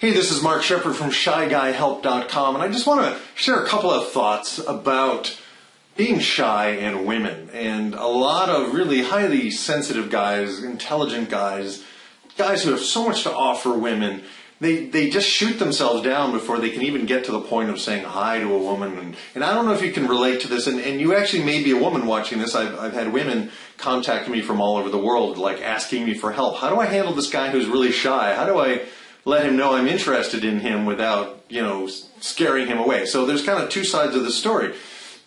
Hey, this is Mark Shepard from ShyGuyHelp.com, and I just want to share a couple of thoughts about being shy and women. And a lot of really highly sensitive guys, intelligent guys who have so much to offer women, they just shoot themselves down before they can even get to the point of saying hi to a woman. And I don't know if you can relate to this, and you actually may be a woman watching this. I've had women contact me from all over the world, like asking me for help. How do I handle this guy who's really shy? How do I let him know I'm interested in him without, scaring him away? So there's kind of two sides of the story.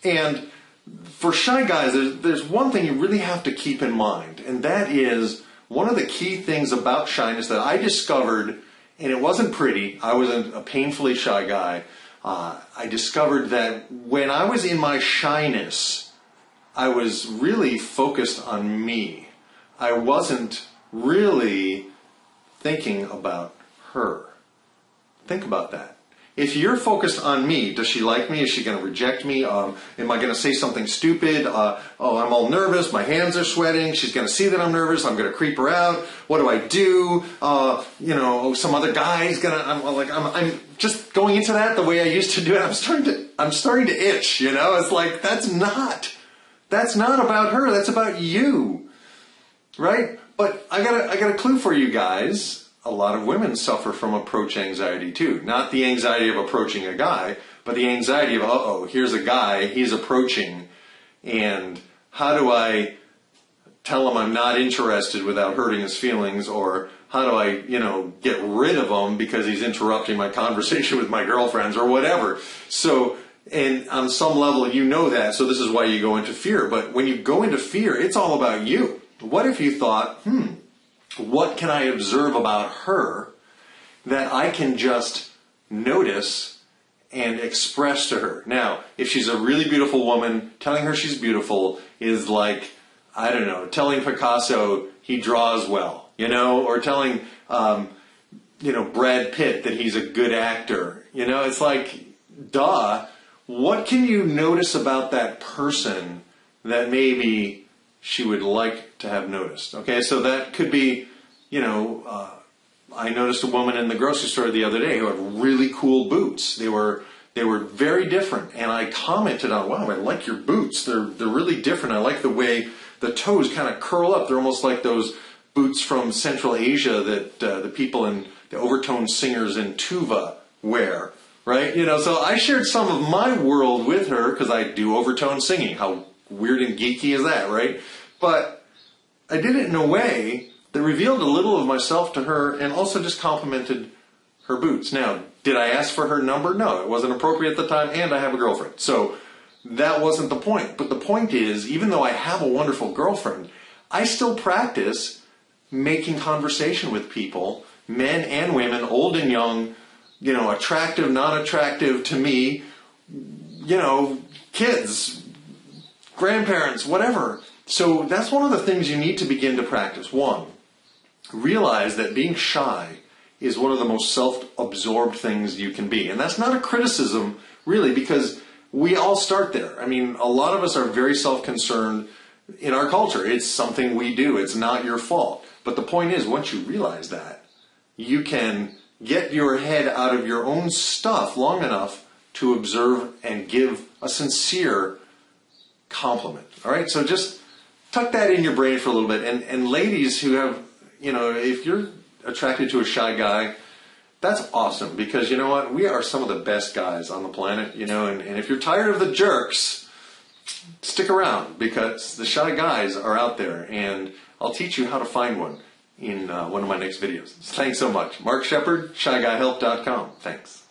And for shy guys, there's one thing you really have to keep in mind, and that is one of the key things about shyness that I discovered, and it wasn't pretty. I was a painfully shy guy. I discovered that when I was in my shyness, I was really focused on me. I wasn't really thinking about her. Think about that. If you're focused on me, does she like me? Is she going to reject me? Am I going to say something stupid? I'm all nervous. My hands are sweating. She's going to see that I'm nervous. I'm going to creep her out. What do I do? Some other guy's going to. I'm just going into that the way I used to do it. I'm starting to itch. It's like that's not about her. That's about you, right? But I got a clue for you guys. A lot of women suffer from approach anxiety too. Not the anxiety of approaching a guy, but the anxiety of, here's a guy, he's approaching, and how do I tell him I'm not interested without hurting his feelings, or how do I, get rid of him because he's interrupting my conversation with my girlfriends or whatever. So, and on some level you know that, so this is why you go into fear. But when you go into fear, it's all about you. What if you thought, what can I observe about her that I can just notice and express to her? Now, if she's a really beautiful woman, telling her she's beautiful is like, I don't know, telling Picasso he draws well, or telling, Brad Pitt that he's a good actor. It's like, duh. What can you notice about that person that maybe she would like to have noticed? Okay, so that could be, I noticed a woman in the grocery store the other day who had really cool boots. They were very different, and I commented on, wow, I like your boots. They're really different. I like the way the toes kind of curl up. They're almost like those boots from Central Asia that the people in the overtone singers in Tuva wear, right? So I shared some of my world with her because I do overtone singing. How weird and geeky is that, right? But I did it in a way that revealed a little of myself to her and also just complimented her boots. Now, did I ask for her number? No, it wasn't appropriate at the time, and I have a girlfriend. So that wasn't the point. But the point is, even though I have a wonderful girlfriend, I still practice making conversation with people, men and women, old and young, attractive, not attractive to me, kids, grandparents, whatever. So that's one of the things you need to begin to practice. One, realize that being shy is one of the most self-absorbed things you can be. And that's not a criticism, really, because we all start there. I mean, a lot of us are very self-concerned in our culture. It's something we do. It's not your fault. But the point is, once you realize that, you can get your head out of your own stuff long enough to observe and give a sincere compliment. All right? So just tuck that in your brain for a little bit. And ladies who have, if you're attracted to a shy guy, that's awesome, because you know what? We are some of the best guys on the planet, and if you're tired of the jerks, stick around, because the shy guys are out there, and I'll teach you how to find one in one of my next videos. Thanks so much. Mark Shepard, ShyGuyHelp.com. Thanks.